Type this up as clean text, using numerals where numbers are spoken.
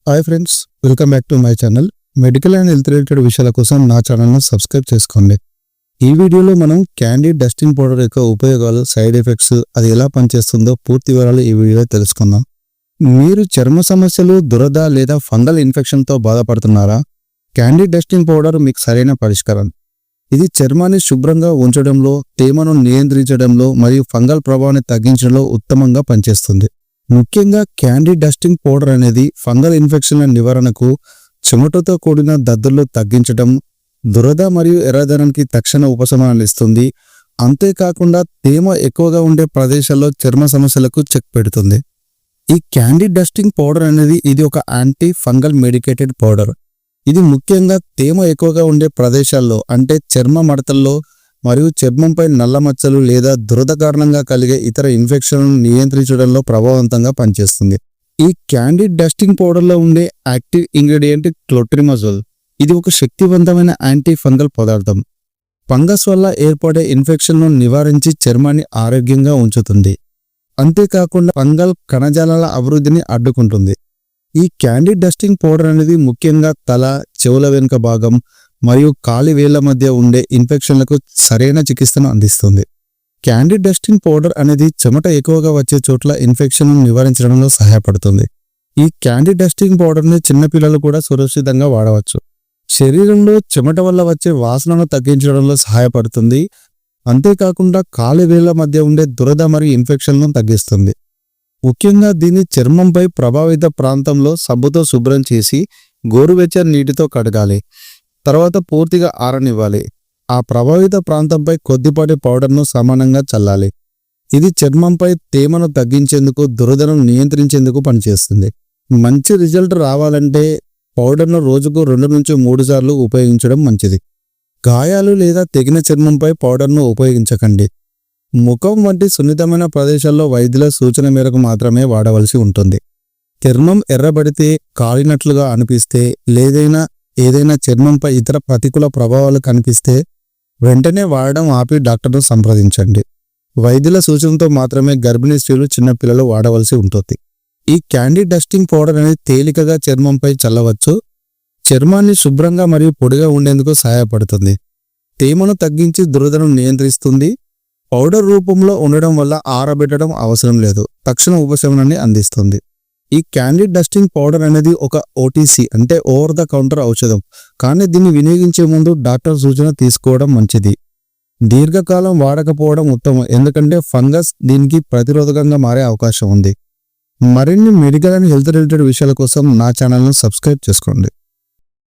Hi friends, welcome back to my channel. Medical and health related విషయాల కోసం నా ఛానల్ను సబ్స్క్రైబ్ చేసుకోండి. ఈ వీడియోలో మనం క్యాండీ డస్టింగ్ పౌడర్ యొక్క ఉపయోగాలు, సైడ్ ఎఫెక్ట్స్, అది ఎలా పనిచేస్తుందో పూర్తి వివరాలు ఈ వీడియోలో తెలుసుకుందాం. మీరు చర్మ సమస్యలు, దురద లేదా ఫంగల్ ఇన్ఫెక్షన్తో బాధపడుతున్నారా? క్యాండీ డస్టింగ్ పౌడర్ మీకు సరైన పరిష్కారం. ఇది చర్మాన్ని శుభ్రంగా ఉంచడంలో, తేమను నియంత్రించడంలో మరియు ఫంగల్ ప్రభావాన్ని తగ్గించడంలో ఉత్తమంగా పనిచేస్తుంది. ముఖ్యంగా క్యాండీ డస్టింగ్ పౌడర్ అనేది ఫంగల్ ఇన్ఫెక్షన్ల నివారణకు, చెమటతో కూడిన దద్దుర్లు తగ్గించడం, దురద మరియు ఎర్రదనానికి తక్షణ ఉపశమనాలు ఇస్తుంది. అంతేకాకుండా తేమ ఎక్కువగా ఉండే ప్రదేశాల్లో చర్మ సమస్యలకు చెక్ పెడుతుంది. ఈ క్యాండీ డస్టింగ్ పౌడర్ అనేది ఇది ఒక యాంటీ ఫంగల్ మెడికేటెడ్ పౌడర్. ఇది ముఖ్యంగా తేమ ఎక్కువగా ఉండే ప్రదేశాల్లో, అంటే చర్మ మడతల్లో మరియు చర్మంపై నల్ల మచ్చలు లేదా దురద కారణంగా కలిగే ఇతర ఇన్ఫెక్షన్లను నియంత్రించడంలో ప్రభావవంతంగా పనిచేస్తుంది. ఈ క్యాండీ డస్టింగ్ పౌడర్లో ఉండే యాక్టివ్ ఇంగ్రీడియంట్ క్లోట్రిమజోల్. ఇది ఒక శక్తివంతమైన యాంటీ ఫంగల్ పదార్థం. ఫంగస్ వల్ల ఏర్పడే ఇన్ఫెక్షన్లను నివారించి చర్మాన్ని ఆరోగ్యంగా ఉంచుతుంది. అంతేకాకుండా ఫంగల్ కణజాలాల అభివృద్ధిని అడ్డుకుంటుంది. ఈ క్యాండీ డస్టింగ్ పౌడర్ అనేది ముఖ్యంగా తల, చెవుల వెనుక భాగం మరియు కాలి వేళ్ల మధ్య ఉండే ఇన్ఫెక్షన్లకు సరైన చికిత్సను అందిస్తుంది. క్యాండీ డస్టింగ్ పౌడర్ అనేది చెమట ఎక్కువగా వచ్చే చోట్ల ఇన్ఫెక్షన్ను నివారించడంలో సహాయపడుతుంది. ఈ క్యాండీ డస్టింగ్ పౌడర్ని చిన్నపిల్లలు కూడా సురక్షితంగా వాడవచ్చు. శరీరంలో చెమట వల్ల వచ్చే వాసనను తగ్గించడంలో సహాయపడుతుంది. అంతేకాకుండా కాలి వేళ్ల మధ్య ఉండే దురద మరియు ఇన్ఫెక్షన్లను తగ్గిస్తుంది. ముఖ్యంగా దీన్ని చర్మంపై ప్రభావిత ప్రాంతంలో సబ్బుతో శుభ్రం చేసి గోరువెచ్చని నీటితో కడగాలి. తర్వాత పూర్తిగా ఆరనివ్వాలి. ఆ ప్రభావిత ప్రాంతంపై కొద్దిపాటి పౌడర్ను సమానంగా చల్లాలి. ఇది చర్మంపై తేమను తగ్గించేందుకు, దురదను నియంత్రించేందుకు పనిచేస్తుంది. మంచి రిజల్ట్ రావాలంటే పౌడర్ను రోజుకు 2 నుంచి 3 సార్లు ఉపయోగించడం మంచిది. గాయాలు లేదా తెగిన చర్మంపై పౌడర్ను ఉపయోగించకండి. ముఖం వంటి సున్నితమైన ప్రదేశాల్లో వైద్యుల సూచన మేరకు మాత్రమే వాడవలసి ఉంటుంది. చర్మం ఎర్రబడితే, కాలినట్లుగా అనిపిస్తే, ఏదైనా చర్మంపై ఇతర ప్రతికూల ప్రభావాలు కనిపిస్తే వెంటనే వాడడం ఆపి డాక్టర్ను సంప్రదించండి. వైద్యుల సూచనతో మాత్రమే గర్భిణీ స్త్రీలు, చిన్నపిల్లలు వాడవలసి ఉంటుంది. ఈ క్యాండీ డస్టింగ్ పౌడర్ అనేది తేలికగా చర్మంపై చల్లవచ్చు. చర్మాన్ని శుభ్రంగా మరియు పొడిగా ఉండేందుకు సహాయపడుతుంది. తేమను తగ్గించి దురదను నియంత్రిస్తుంది. పౌడర్ రూపంలో ఉండడం వల్ల ఆరబెట్టడం అవసరం లేదు, తక్షణ ఉపశమనాన్ని అందిస్తుంది. ఈ క్యాండీ డస్టింగ్ పౌడర్ అనేది ఒక ఓటీసీ, అంటే ఓవర్ ద కౌంటర్ ఔషధం. కానీ దీన్ని వినియోగించే ముందు డాక్టర్ సూచన తీసుకోవడం మంచిది. దీర్ఘకాలం వాడకపోవడం ఉత్తమం, ఎందుకంటే ఫంగస్ దీనికి ప్రతిరోధకంగా మారే అవకాశం ఉంది. మరిన్ని మెడికల్ అండ్ హెల్త్ రిలేటెడ్ విషయాల కోసం నా ఛానల్ను సబ్స్క్రైబ్ చేసుకోండి.